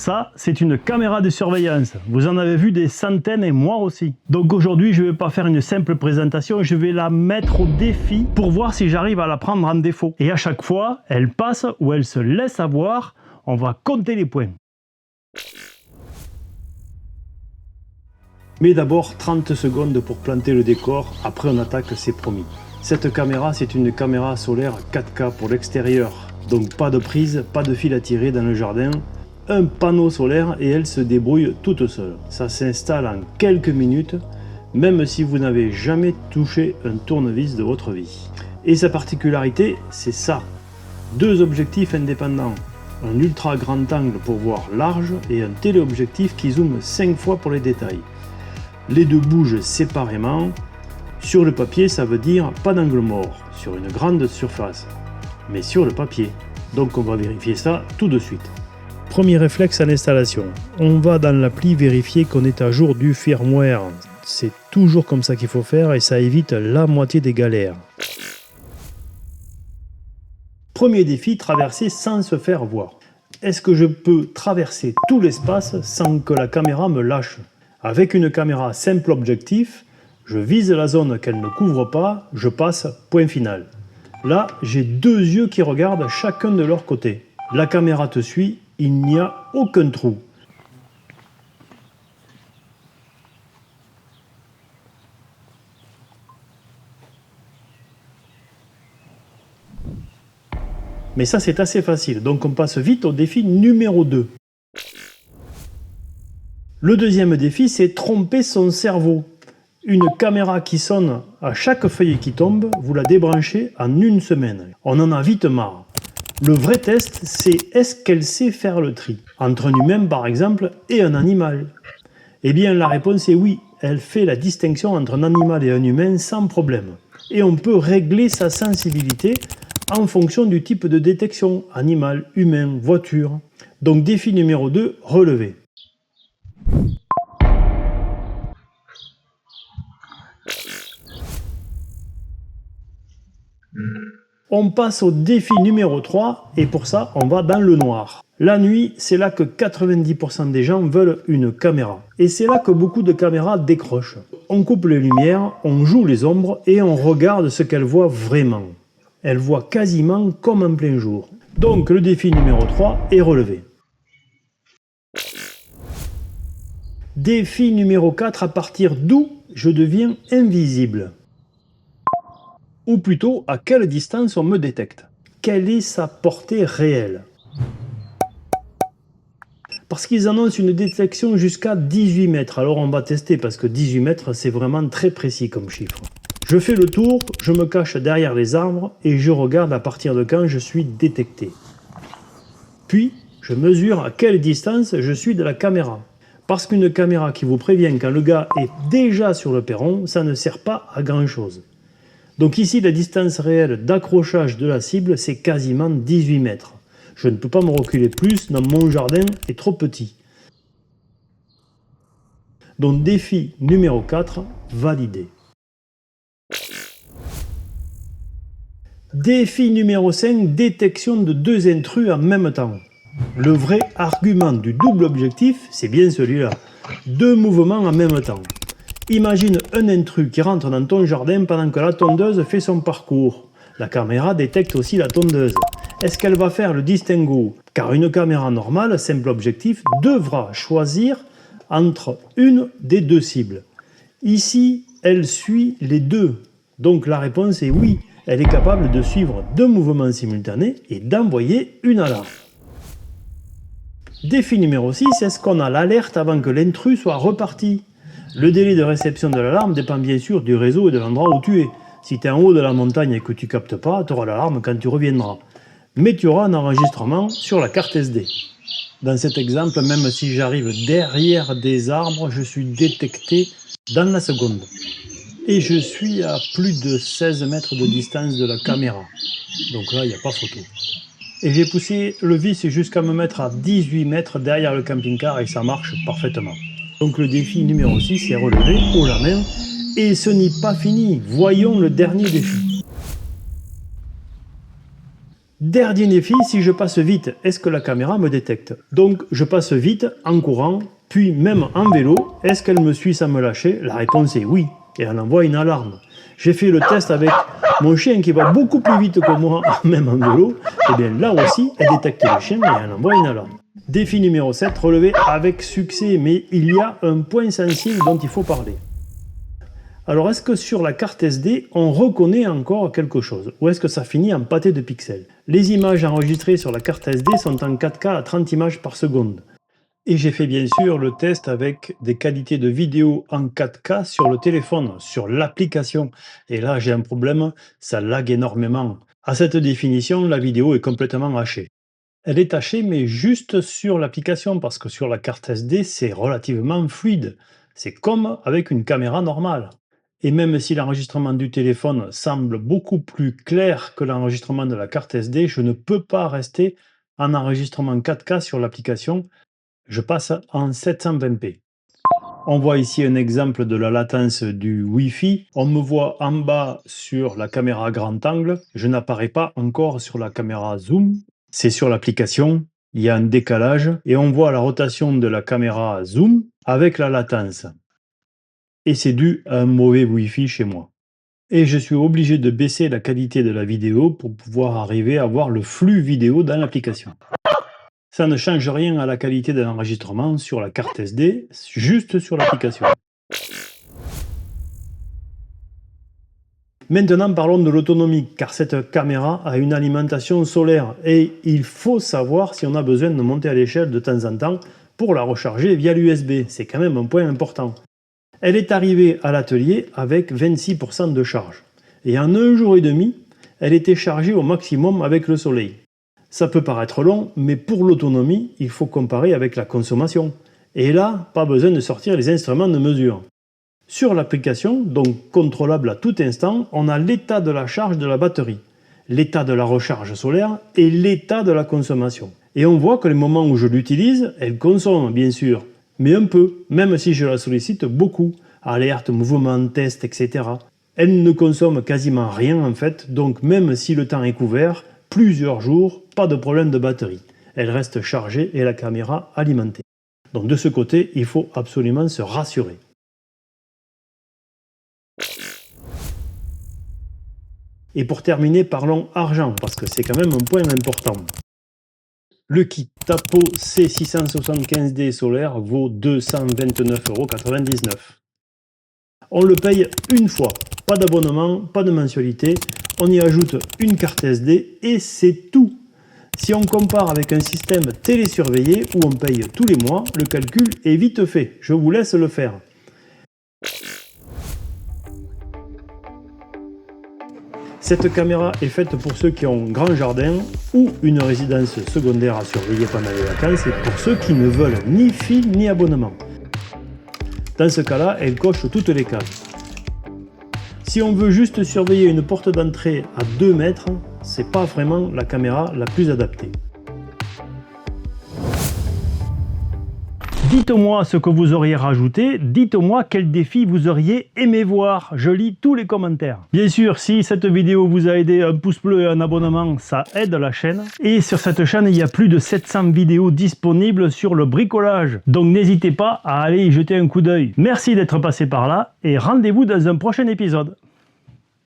Ça, c'est une caméra de surveillance. Vous en avez vu des centaines et moi aussi. Donc aujourd'hui, je ne vais pas faire une simple présentation, je vais la mettre au défi pour voir si j'arrive à la prendre en défaut. Et à chaque fois, elle passe ou elle se laisse avoir, on va compter les points. Mais d'abord, 30 secondes pour planter le décor, après on attaque, c'est promis. Cette caméra, c'est une caméra solaire 4K pour l'extérieur. Donc pas de prise, pas de fil à tirer dans le jardin. Un panneau solaire et elle se débrouille toute seule. Ça s'installe en quelques minutes, même si vous n'avez jamais touché un tournevis de votre vie. Et sa particularité, c'est ça. 2 objectifs indépendants. Un ultra grand angle pour voir large et un téléobjectif qui zoome 5 fois pour les détails. Les 2 bougent séparément. Sur le papier, ça veut dire pas d'angle mort, sur une grande surface. Mais sur le papier. Donc on va vérifier ça tout de suite. Premier réflexe à l'installation, on va dans l'appli vérifier qu'on est à jour du firmware. C'est toujours comme ça qu'il faut faire et ça évite la moitié des galères. Premier défi, traverser sans se faire voir. Est-ce que je peux traverser tout l'espace sans que la caméra me lâche? Avec une caméra simple objectif, je vise la zone qu'elle ne couvre pas, je passe, point final. Là, j'ai 2 yeux qui regardent chacun de leur côté. La caméra te suit. Il n'y a aucun trou. Mais ça c'est assez facile, donc on passe vite au défi numéro 2. Le deuxième défi, c'est tromper son cerveau. Une caméra qui sonne à chaque feuille qui tombe, vous la débranchez en 1 semaine. On en a vite marre. Le vrai test, c'est est-ce qu'elle sait faire le tri entre un humain par exemple et un animal? Eh bien la réponse est oui, elle fait la distinction entre un animal et un humain sans problème. Et on peut régler sa sensibilité en fonction du type de détection, animal, humain, voiture. Donc défi numéro 2, relevé. On passe au défi numéro 3 et pour ça, on va dans le noir. La nuit, c'est là que 90% des gens veulent une caméra. Et c'est là que beaucoup de caméras décrochent. On coupe les lumières, on joue les ombres et on regarde ce qu'elles voient vraiment. Elles voient quasiment comme en plein jour. Donc le défi numéro 3 est relevé. Défi numéro 4, à partir d'où je deviens invisible. Ou plutôt, à quelle distance on me détecte? Quelle est sa portée réelle? Parce qu'ils annoncent une détection jusqu'à 18 mètres. Alors on va tester parce que 18 mètres, c'est vraiment très précis comme chiffre. Je fais le tour, je me cache derrière les arbres et je regarde à partir de quand je suis détecté. Puis, je mesure à quelle distance je suis de la caméra. Parce qu'une caméra qui vous prévient quand le gars est déjà sur le perron, ça ne sert pas à grand chose. Donc ici, la distance réelle d'accrochage de la cible, c'est quasiment 18 mètres. Je ne peux pas me reculer plus, dans mon jardin est trop petit. Donc défi numéro 4, validé. Défi numéro 5, détection de 2 intrus en même temps. Le vrai argument du double objectif, c'est bien celui-là. 2 mouvements en même temps. Imagine un intrus qui rentre dans ton jardin pendant que la tondeuse fait son parcours. La caméra détecte aussi la tondeuse. Est-ce qu'elle va faire le distinguo? Car une caméra normale, simple objectif, devra choisir entre une des 2 cibles. Ici, elle suit les 2. Donc la réponse est oui. Elle est capable de suivre 2 mouvements simultanés et d'envoyer une alarme. Défi numéro 6, est-ce qu'on a l'alerte avant que l'intrus soit reparti? Le délai de réception de l'alarme dépend bien sûr du réseau et de l'endroit où tu es. Si tu es en haut de la montagne et que tu ne captes pas, tu auras l'alarme quand tu reviendras. Mais tu auras un enregistrement sur la carte SD. Dans cet exemple, même si j'arrive derrière des arbres, je suis détecté dans la seconde. Et je suis à plus de 16 mètres de distance de la caméra. Donc là, il n'y a pas photo. Et j'ai poussé le vis jusqu'à me mettre à 18 mètres derrière le camping-car et ça marche parfaitement. Donc le défi numéro 6 est relevé haut la main. Et ce n'est pas fini. Voyons le dernier défi. Dernier défi, si je passe vite, est-ce que la caméra me détecte? Donc je passe vite, en courant, puis même en vélo, est-ce qu'elle me suit sans me lâcher? La réponse est oui, et elle envoie une alarme. J'ai fait le test avec mon chien qui va beaucoup plus vite que moi, même en vélo, et bien là aussi, elle détecte le chien et elle envoie une alarme. Défi numéro 7, relevé avec succès, mais il y a un point sensible dont il faut parler. Alors, est-ce que sur la carte SD, on reconnaît encore quelque chose? Ou est-ce que ça finit en pâté de pixels? Les images enregistrées sur la carte SD sont en 4K à 30 images par seconde. Et j'ai fait bien sûr le test avec des qualités de vidéo en 4K sur le téléphone, sur l'application. Et là, j'ai un problème, ça lag énormément. À cette définition, la vidéo est complètement hachée. Elle est hachée, mais juste sur l'application, parce que sur la carte SD, c'est relativement fluide. C'est comme avec une caméra normale. Et même si l'enregistrement du téléphone semble beaucoup plus clair que l'enregistrement de la carte SD, je ne peux pas rester en enregistrement 4K sur l'application. Je passe en 720p. On voit ici un exemple de la latence du Wi-Fi. On me voit en bas sur la caméra grand angle. Je n'apparais pas encore sur la caméra zoom. C'est sur l'application. Il y a un décalage et on voit la rotation de la caméra zoom avec la latence. Et c'est dû à un mauvais Wi-Fi chez moi. Et je suis obligé de baisser la qualité de la vidéo pour pouvoir arriver à voir le flux vidéo dans l'application. Ça ne change rien à la qualité de l'enregistrement sur la carte SD, juste sur l'application. Maintenant, parlons de l'autonomie, car cette caméra a une alimentation solaire et il faut savoir si on a besoin de monter à l'échelle de temps en temps pour la recharger via l'USB. C'est quand même un point important. Elle est arrivée à l'atelier avec 26% de charge. Et en un jour et demi, elle était chargée au maximum avec le soleil. Ça peut paraître long, mais pour l'autonomie, il faut comparer avec la consommation. Et là, pas besoin de sortir les instruments de mesure. Sur l'application, donc contrôlable à tout instant, on a l'état de la charge de la batterie, l'état de la recharge solaire et l'état de la consommation. Et on voit que les moments où je l'utilise, elle consomme bien sûr, mais un peu, même si je la sollicite beaucoup, alerte, mouvement, test, etc. Elle ne consomme quasiment rien en fait, donc même si le temps est couvert, plusieurs jours, pas de problème de batterie. Elle reste chargée et la caméra alimentée. Donc de ce côté, il faut absolument se rassurer. Et pour terminer, parlons argent, parce que c'est quand même un point important. Le kit Tapo C675D solaire vaut 229,99 €. On le paye une fois, pas d'abonnement, pas de mensualité, on y ajoute une carte SD et c'est tout. Si on compare avec un système télésurveillé où on paye tous les mois, le calcul est vite fait, je vous laisse le faire. Cette caméra est faite pour ceux qui ont un grand jardin ou une résidence secondaire à surveiller pendant les vacances et pour ceux qui ne veulent ni fil ni abonnement. Dans ce cas-là, elle coche toutes les cases. Si on veut juste surveiller une porte d'entrée à 2 mètres, c'est pas vraiment la caméra la plus adaptée. Dites-moi ce que vous auriez rajouté, dites-moi quel défi vous auriez aimé voir, je lis tous les commentaires. Bien sûr, si cette vidéo vous a aidé, un pouce bleu et un abonnement, ça aide la chaîne. Et sur cette chaîne, il y a plus de 700 vidéos disponibles sur le bricolage. Donc n'hésitez pas à aller y jeter un coup d'œil. Merci d'être passé par là et rendez-vous dans un prochain épisode.